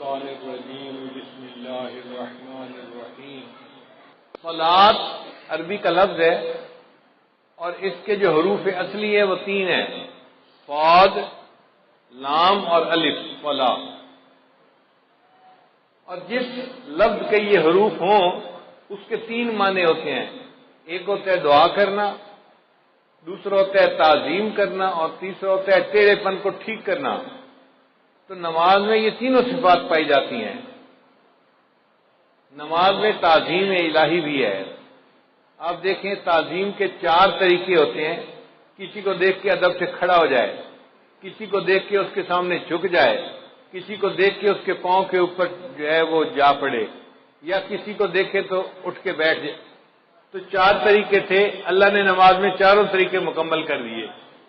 الشیطان الرجیم بسم اللہ الرحمن الرحیم۔ صلاۃ عربی کا لفظ ہے اور اس کے جو حروف اصلی ہیں وہ تین ہیں، صاد، لام اور الف، صلاۃ۔ اور جس لفظ کے یہ حروف ہوں اس کے تین معنی ہوتے ہیں، ایک ہوتا ہے دعا کرنا، دوسرا ہوتا ہے تعظیم کرنا اور تیسرا ہوتا ہے ٹیڑھے پن کو ٹھیک کرنا۔ تو نماز میں یہ تینوں صفات پائی جاتی ہیں۔ نماز میں تعظیم الہی بھی ہے۔ آپ دیکھیں تعظیم کے چار طریقے ہوتے ہیں، کسی کو دیکھ کے ادب سے کھڑا ہو جائے، کسی کو دیکھ کے اس کے سامنے جھک جائے، کسی کو دیکھ کے اس کے پاؤں کے اوپر جو ہے وہ جا پڑے، یا کسی کو دیکھے تو اٹھ کے بیٹھ جائے۔ تو چار طریقے تھے، اللہ نے نماز میں چاروں طریقے مکمل کر دیے۔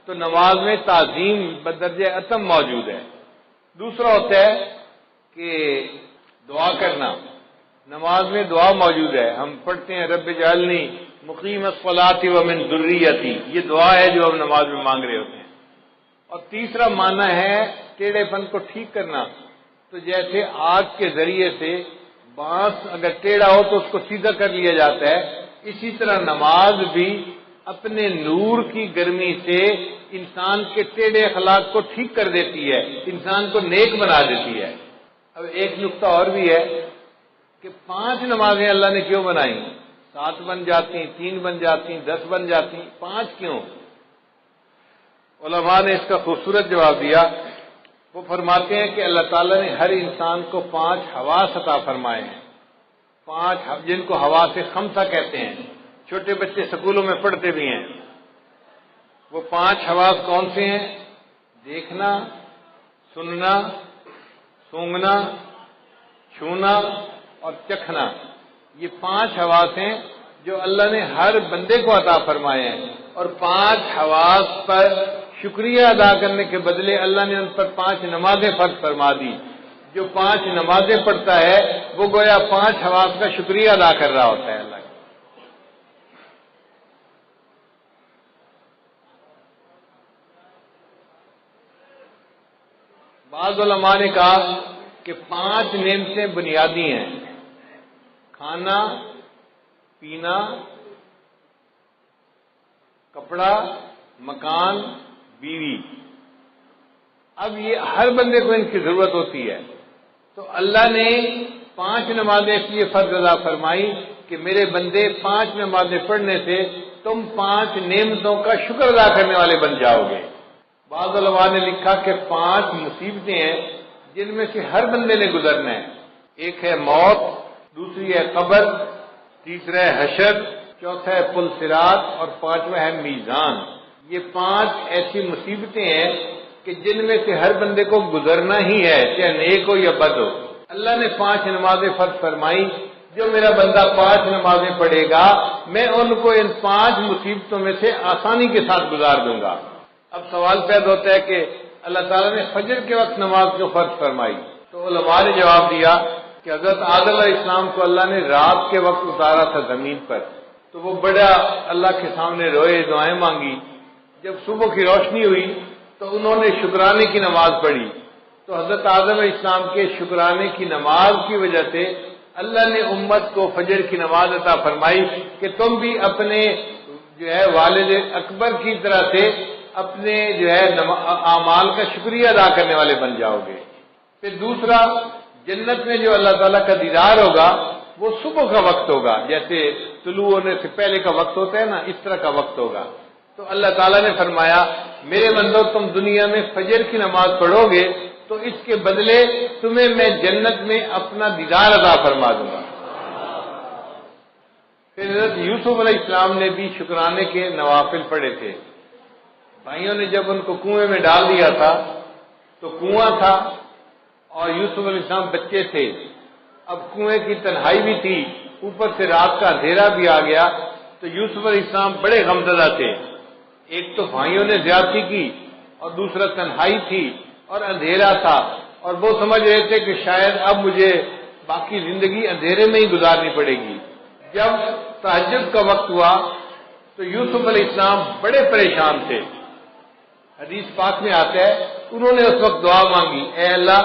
تو نماز میں تعظیم بدرجہ اتم موجود ہے۔ دوسرا ہوتا ہے کہ دعا کرنا، نماز میں دعا موجود ہے، ہم پڑھتے ہیں رب اجعلنی مقیم الصلاۃ ومن ذریتی، یہ دعا ہے جو ہم نماز میں مانگ رہے ہوتے ہیں۔ اور تیسرا معنی ہے ٹیڑھے پن کو ٹھیک کرنا، تو جیسے آگ کے ذریعے سے بانس اگر ٹیڑھا ہو تو اس کو سیدھا کر لیا جاتا ہے، اسی طرح نماز بھی اپنے نور کی گرمی سے انسان کے ٹیڑھے اخلاق کو ٹھیک کر دیتی ہے، انسان کو نیک بنا دیتی ہے۔ اب ایک نقطہ اور بھی ہے کہ 5 نمازیں اللہ نے کیوں بنائی؟ 7 بن جاتی، 3 بن جاتی، 10 بن جاتی، 5 کیوں؟ علماء نے اس کا خوبصورت جواب دیا۔ وہ فرماتے ہیں کہ اللہ تعالیٰ نے ہر انسان کو 5 حواس عطا فرمائے ہیں، 5 جن کو حواس خمسہ کہتے ہیں، چھوٹے بچے سکولوں میں پڑھتے بھی ہیں۔ وہ 5 حواس کون سے ہیں؟ دیکھنا، سننا، سونگھنا، چھونا اور چکھنا۔ یہ 5 حواس ہیں جو اللہ نے ہر بندے کو عطا فرمائے ہیں، اور 5 حواس پر شکریہ ادا کرنے کے بدلے اللہ نے ان پر 5 نمازیں فرض فرما دی۔ جو 5 نمازیں پڑھتا ہے وہ گویا 5 حواس کا شکریہ ادا کر رہا ہوتا ہے اللہ کا۔ بعض علماء نے کہا کہ 5 نعمتیں بنیادی ہیں، کھانا، پینا، کپڑا، مکان، بیوی۔ اب یہ ہر بندے کو ان کی ضرورت ہوتی ہے، تو اللہ نے 5 نمازیں اس لیے فرض ادا فرمائی کہ میرے بندے 5 نمازیں پڑھنے سے تم 5 نعمتوں کا شکر ادا کرنے والے بن جاؤ گے۔ بعض علماء نے لکھا کہ 5 مصیبتیں ہیں جن میں سے ہر بندے نے گزرنا ہے۔ ایک ہے موت، دوسری ہے قبر، تیسرا ہے حشر، چوتھا ہے پل صراط اور 5واں ہے میزان۔ یہ 5 ایسی مصیبتیں ہیں کہ جن میں سے ہر بندے کو گزرنا ہی ہے، چاہے نیک ہو یا بد ہو۔ اللہ نے 5 نمازیں فرض فرمائی، جو میرا بندہ 5 نمازیں پڑھے گا میں ان کو ان 5 مصیبتوں میں سے آسانی کے ساتھ گزار دوں گا۔ اب سوال پیدا ہوتا ہے کہ اللہ تعالیٰ نے فجر کے وقت نماز کیوں فرض فرمائی؟ تو علماء نے جواب دیا کہ حضرت آدم علیہ السلام کو اللہ نے رات کے وقت اتارا تھا زمین پر، تو وہ بڑا اللہ کے سامنے روئے، دعائیں مانگی۔ جب صبح کی روشنی ہوئی تو انہوں نے شکرانے کی نماز پڑھی، تو حضرت آدم علیہ السلام کے شکرانے کی نماز کی وجہ سے اللہ نے امت کو فجر کی نماز عطا فرمائی کہ تم بھی اپنے جو ہے والد اکبر کی طرح سے اپنے جو ہے اعمال کا شکریہ ادا کرنے والے بن جاؤ گے۔ پھر دوسرا، جنت میں جو اللہ تعالیٰ کا دیدار ہوگا وہ صبح کا وقت ہوگا، جیسے طلوع ہونے سے پہلے کا وقت ہوتا ہے نا، اس طرح کا وقت ہوگا۔ تو اللہ تعالیٰ نے فرمایا میرے بندو تم دنیا میں فجر کی نماز پڑھو گے تو اس کے بدلے تمہیں میں جنت میں اپنا دیدار عطا فرما دوں گا۔ پھر حضرت یوسف علیہ السلام نے بھی شکرانے کے نوافل پڑھے تھے۔ بھائیوں نے جب ان کو کنویں میں ڈال دیا تھا تو کنواں تھا اور یوسف علیہ السلام بچے تھے، اب کنویں کی تنہائی بھی تھی، اوپر سے رات کا اندھیرا بھی آ گیا، تو یوسف علیہ السلام بڑے غمزدہ تھے۔ ایک تو بھائیوں نے زیادتی کی اور دوسرا تنہائی تھی اور اندھیرا تھا، اور وہ سمجھ رہے تھے کہ شاید اب مجھے باقی زندگی اندھیرے میں ہی گزارنی پڑے گی۔ جب تہجد کا وقت ہوا تو یوسف علیہ السلام بڑے پریشان تھے۔ حدیث پاک میں آتا ہے انہوں نے اس وقت دعا مانگی، اے اللہ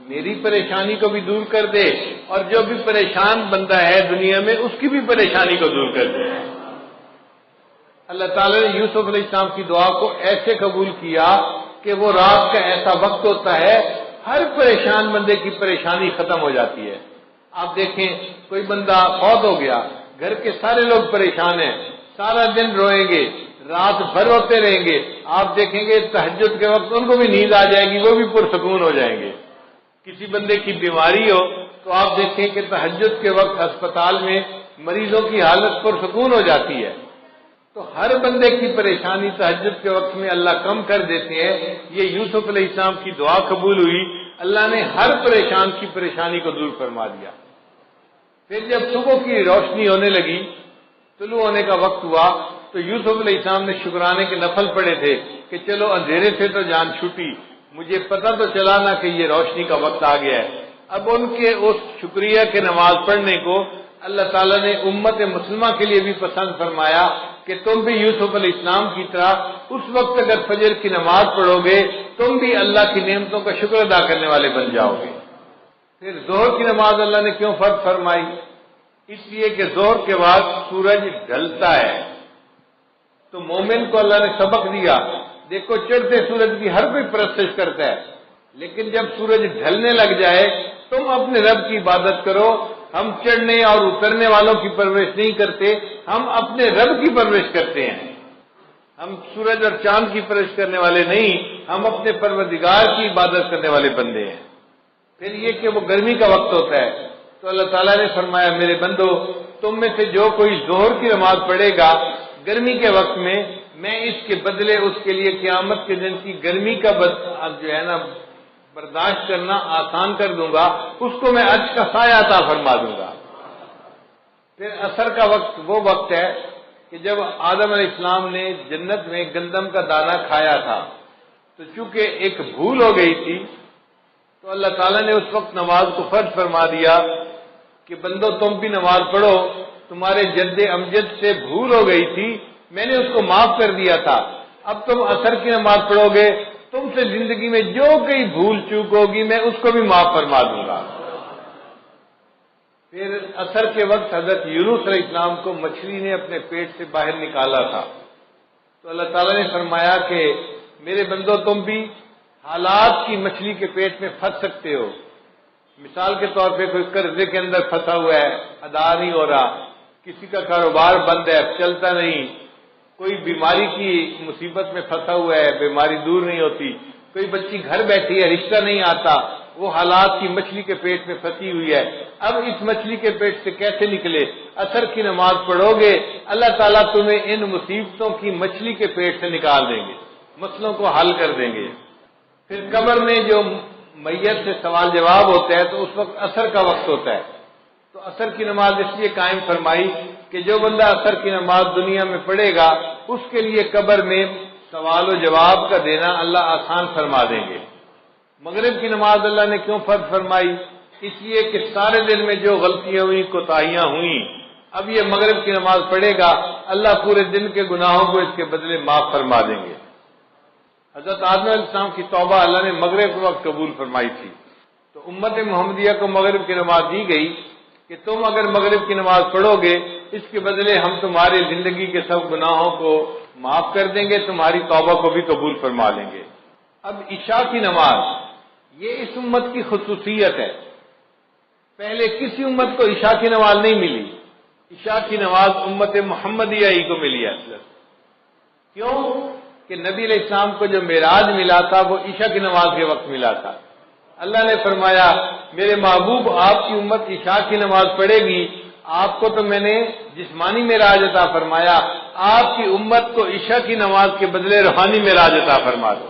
میری پریشانی کو بھی دور کر دے اور جو بھی پریشان بندہ ہے دنیا میں اس کی بھی پریشانی کو دور کر دے۔ اللہ تعالیٰ نے یوسف علیہ السلام کی دعا کو ایسے قبول کیا کہ وہ رات کا ایسا وقت ہوتا ہے ہر پریشان بندے کی پریشانی ختم ہو جاتی ہے۔ آپ دیکھیں کوئی بندہ فوت ہو گیا، گھر کے سارے لوگ پریشان ہیں، سارا دن روئیں گے، رات بھر روتے رہیں گے، آپ دیکھیں گے تہجد کے وقت ان کو بھی نیند آ جائے گی، وہ بھی پرسکون ہو جائیں گے۔ کسی بندے کی بیماری ہو تو آپ دیکھیں کہ تہجد کے وقت ہسپتال میں مریضوں کی حالت پرسکون ہو جاتی ہے۔ تو ہر بندے کی پریشانی تہجد کے وقت میں اللہ کم کر دیتے ہیں۔ یہ یوسف علیہ السلام کی دعا قبول ہوئی، اللہ نے ہر پریشان کی پریشانی کو دور فرما دیا۔ پھر جب صبح کی روشنی ہونے لگی، طلوع ہونے کا وقت ہوا، تو یوسف علیہ السلام نے شکرانے کے نفل پڑے تھے کہ چلو اندھیرے سے تو جان چھوٹی، مجھے پتہ تو چلا نہ کہ یہ روشنی کا وقت آ گیا ہے۔ اب ان کے اس شکریہ کے نماز پڑھنے کو اللہ تعالیٰ نے امت مسلمہ کے لیے بھی پسند فرمایا کہ تم بھی یوسف علیہ السلام کی طرح اس وقت اگر فجر کی نماز پڑھو گے تم بھی اللہ کی نعمتوں کا شکر ادا کرنے والے بن جاؤ گے۔ پھر ظہر کی نماز اللہ نے کیوں فرض فرمائی؟ اس لیے کہ ظہر کے بعد سورج ڈھلتا ہے، تو مومن کو اللہ نے سبق دیا، دیکھو چڑھتے سورج کی ہر کوئی پرستش کرتا ہے، لیکن جب سورج ڈھلنے لگ جائے تم اپنے رب کی عبادت کرو۔ ہم چڑھنے اور اترنے والوں کی پرورش نہیں کرتے، ہم اپنے رب کی پرورش کرتے ہیں۔ ہم سورج اور چاند کی پرورش کرنے والے نہیں، ہم اپنے پروردگار کی عبادت کرنے والے بندے ہیں۔ پھر یہ کہ وہ گرمی کا وقت ہوتا ہے تو اللہ تعالیٰ نے فرمایا میرے بندو تم میں سے جو کوئی ظہر کی نماز پڑھے گا گرمی کے وقت میں اس کے بدلے اس کے لیے قیامت کے دن کی گرمی کا جو ہے نا برداشت کرنا آسان کر دوں گا، اس کو میں عرش کا سایہ عطا فرما دوں گا۔ پھر عصر کا وقت وہ وقت ہے کہ جب آدم علیہ السلام نے جنت میں گندم کا دانہ کھایا تھا، تو چونکہ ایک بھول ہو گئی تھی تو اللہ تعالیٰ نے اس وقت نماز کو فرض فرما دیا کہ بندو تم بھی نماز پڑھو، تمہارے جد امجد سے بھول ہو گئی تھی، میں نے اس کو معاف کر دیا تھا، اب تم عصر کی نماز پڑھو گے، تم سے زندگی میں جو کئی بھول چوک ہوگی میں اس کو بھی معاف فرما دوں گا۔ پھر عصر کے وقت حضرت یونس علیہ السلام کو مچھلی نے اپنے پیٹ سے باہر نکالا تھا، تو اللہ تعالیٰ نے فرمایا کہ میرے بندو تم بھی حالات کی مچھلی کے پیٹ میں پھنس سکتے ہو۔ مثال کے طور پہ کوئی قرضے کے اندر پھنسا ہوا ہے، ادا نہیں ہو رہا، کسی کا کاروبار بند ہے، چلتا نہیں، کوئی بیماری کی مصیبت میں پھنسا ہوا ہے، بیماری دور نہیں ہوتی، کوئی بچی گھر بیٹھی ہے، رشتہ نہیں آتا، وہ حالات کی مچھلی کے پیٹ میں پھنسی ہوئی ہے۔ اب اس مچھلی کے پیٹ سے کیسے نکلے؟ عصر کی نماز پڑھو گے اللہ تعالیٰ تمہیں ان مصیبتوں کی مچھلی کے پیٹ سے نکال دیں گے، مسئلوں کو حل کر دیں گے۔ پھر قبر میں جو میت سے سوال جواب ہوتا ہے تو اس وقت عصر کا وقت ہوتا ہے، تو عصر کی نماز اس لیے قائم فرمائی کہ جو بندہ عصر کی نماز دنیا میں پڑھے گا اس کے لیے قبر میں سوال و جواب کا دینا اللہ آسان فرما دیں گے۔ مغرب کی نماز اللہ نے کیوں فرض فرمائی؟ اس لیے کہ سارے دن میں جو غلطیاں ہوئی، کوتاہیاں ہوئیں، اب یہ مغرب کی نماز پڑھے گا اللہ پورے دن کے گناہوں کو اس کے بدلے معاف فرما دیں گے۔ حضرت آدم علیہ السلام کی توبہ اللہ نے مغرب کے وقت قبول فرمائی تھی، تو امت محمدیہ کو مغرب کی نماز دی گئی کہ تم اگر مغرب کی نماز پڑھو گے اس کے بدلے ہم تمہاری زندگی کے سب گناہوں کو معاف کر دیں گے، تمہاری توبہ کو بھی قبول فرما لیں گے۔ اب عشاء کی نماز یہ اس امت کی خصوصیت ہے، پہلے کسی امت کو عشاء کی نماز نہیں ملی، عشاء کی نماز امت محمدیہ ہی کو ملی ہے۔ کیوں کہ نبی علیہ السلام کو جو معراج ملا تھا وہ عشاء کی نماز کے وقت ملا تھا۔ اللہ نے فرمایا میرے محبوب آپ کی امت عشاء کی نماز پڑھے گی، آپ کو تو میں نے جسمانی معراج عطا فرمایا، آپ کی امت کو عشاء کی نماز کے بدلے روحانی معراج عطا فرما دو۔